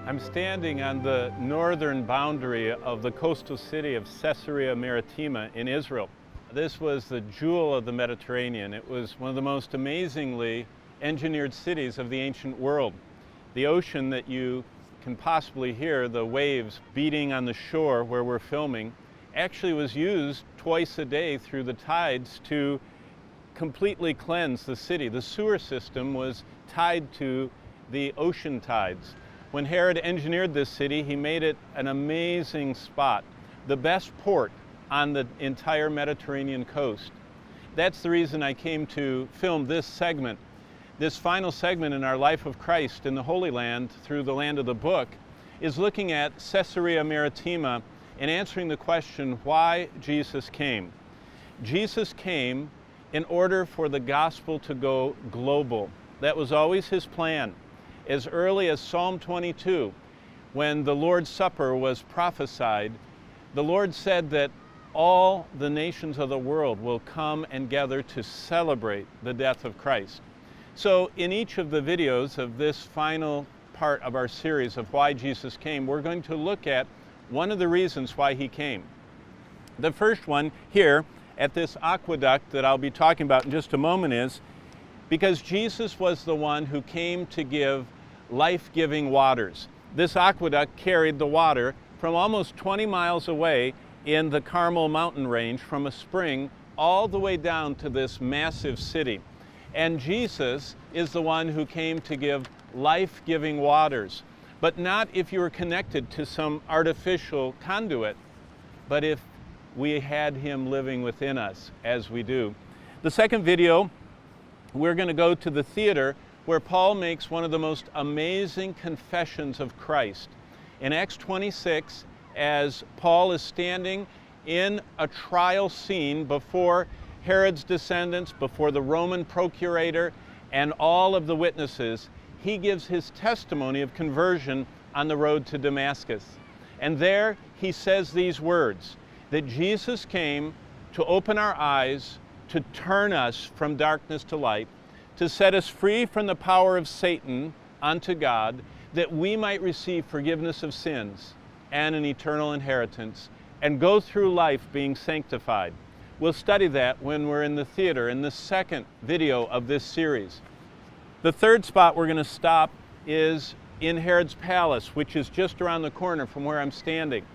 I'm standing on the northern boundary of the coastal city of Caesarea Maritima in Israel. This was the jewel of the Mediterranean. It was one of the most amazingly engineered cities of the ancient world. The ocean that you can possibly hear, the waves beating on the shore where we're filming, actually was used twice a day through the tides to completely cleanse the city. The sewer system was tied to the ocean tides. When Herod engineered this city, he made it an amazing spot, the best port on the entire Mediterranean coast. That's the reason I came to film this segment. This final segment in our life of Christ in the Holy Land through the land of the book is looking at Caesarea Maritima and answering the question why Jesus came. Jesus came in order for the gospel to go global. That was always his plan. As early as Psalm 22, when the Lord's Supper was prophesied, the Lord said that all the nations of the world will come and gather to celebrate the death of Christ. So in each of the videos of this final part of our series of why Jesus came, we're going to look at one of the reasons why he came. The first one here at this aqueduct that I'll be talking about in just a moment is because Jesus was the one who came to give life-giving waters. This aqueduct carried the water from almost 20 miles away in the Carmel mountain range from a spring all the way down to this massive city. And Jesus is the one who came to give life-giving waters, but not if you were connected to some artificial conduit, but if we had him living within us as we do. The second video, we're going to go to the theater where Paul makes one of the most amazing confessions of Christ. In Acts 26, as Paul is standing in a trial scene before Herod's descendants, before the Roman procurator, and all of the witnesses, he gives his testimony of conversion on the road to Damascus. And there he says these words, that Jesus came to open our eyes, to turn us from darkness to light, to set us free from the power of Satan unto God, that we might receive forgiveness of sins and an eternal inheritance, and go through life being sanctified. We'll study that when we're in the theater in the second video of this series. The third spot we're going to stop is in Herod's palace, which is just around the corner from where I'm standing.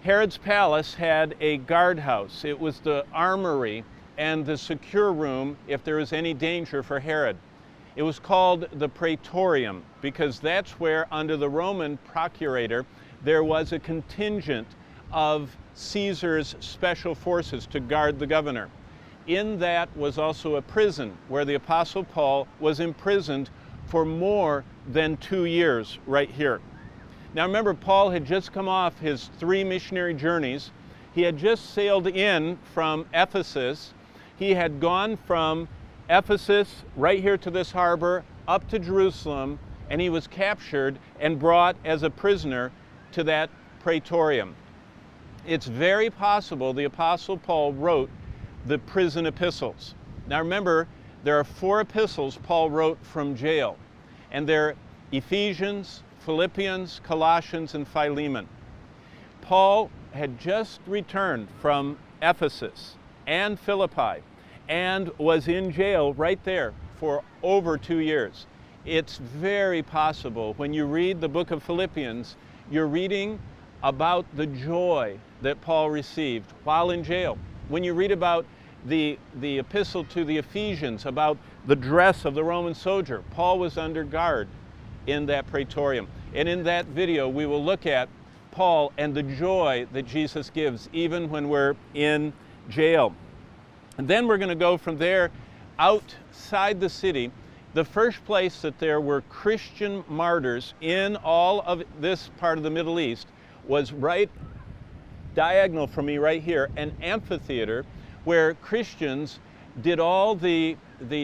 Herod's palace had a guardhouse. It was the armory and the secure room if there was any danger for Herod. It was called the Praetorium because that's where, under the Roman procurator, there was a contingent of Caesar's special forces to guard the governor. In that was also a prison where the Apostle Paul was imprisoned for more than 2 years right here. Now remember, Paul had just come off his 3 missionary journeys. He had just sailed in from Ephesus. He had gone from Ephesus right here to this harbor up to Jerusalem, and he was captured and brought as a prisoner to that Praetorium. It's very possible the Apostle Paul wrote the prison epistles. Now remember, there are 4 epistles Paul wrote from jail, and they're Ephesians, Philippians, Colossians, and Philemon. Paul had just returned from Ephesus and Philippi and was in jail right there for over 2 years. It's very possible when you read the book of Philippians, you're reading about the joy that Paul received while in jail. When you read about the epistle to the Ephesians, about the dress of the Roman soldier, Paul was under guard in that Praetorium. And in that video, we will look at Paul and the joy that Jesus gives even when we're in jail. And then we're going to go from there outside the city. The first place that there were Christian martyrs in all of this part of the Middle East was right diagonal from me right here, an amphitheater where Christians did all the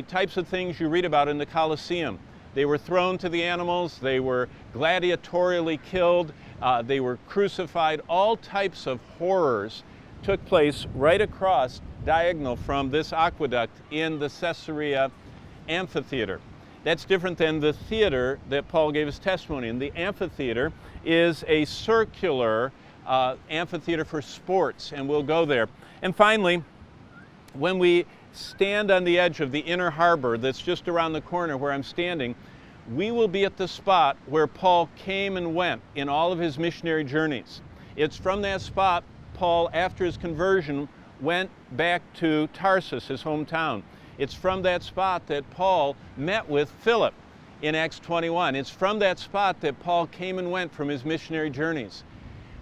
types of things you read about in the Colosseum. They were thrown to the animals, they were gladiatorially killed, they were crucified. All types of horrors took place right across diagonal from this aqueduct in the Caesarea amphitheater. That's different than the theater that Paul gave his testimony in. The amphitheater is a circular amphitheater for sports, and we'll go there. And finally, when we stand on the edge of the inner harbor that's just around the corner where I'm standing, we will be at the spot where Paul came and went in all of his missionary journeys. It's from that spot Paul, after his conversion, went back to Tarsus, his hometown. It's from that spot that Paul met with Philip in Acts 21. It's from that spot that Paul came and went from his missionary journeys.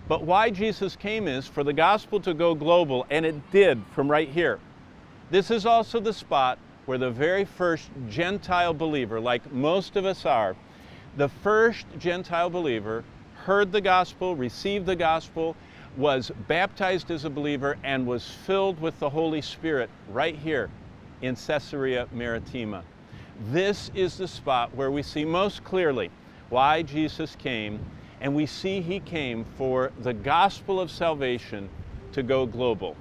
But why Jesus came is for the gospel to go global, and it did from right here. This is also the spot where the very first Gentile believer, like most of us are, the first Gentile believer heard the gospel, received the gospel, was baptized as a believer, and was filled with the Holy Spirit right here in Caesarea Maritima. This is the spot where we see most clearly why Jesus came, and we see he came for the gospel of salvation to go global.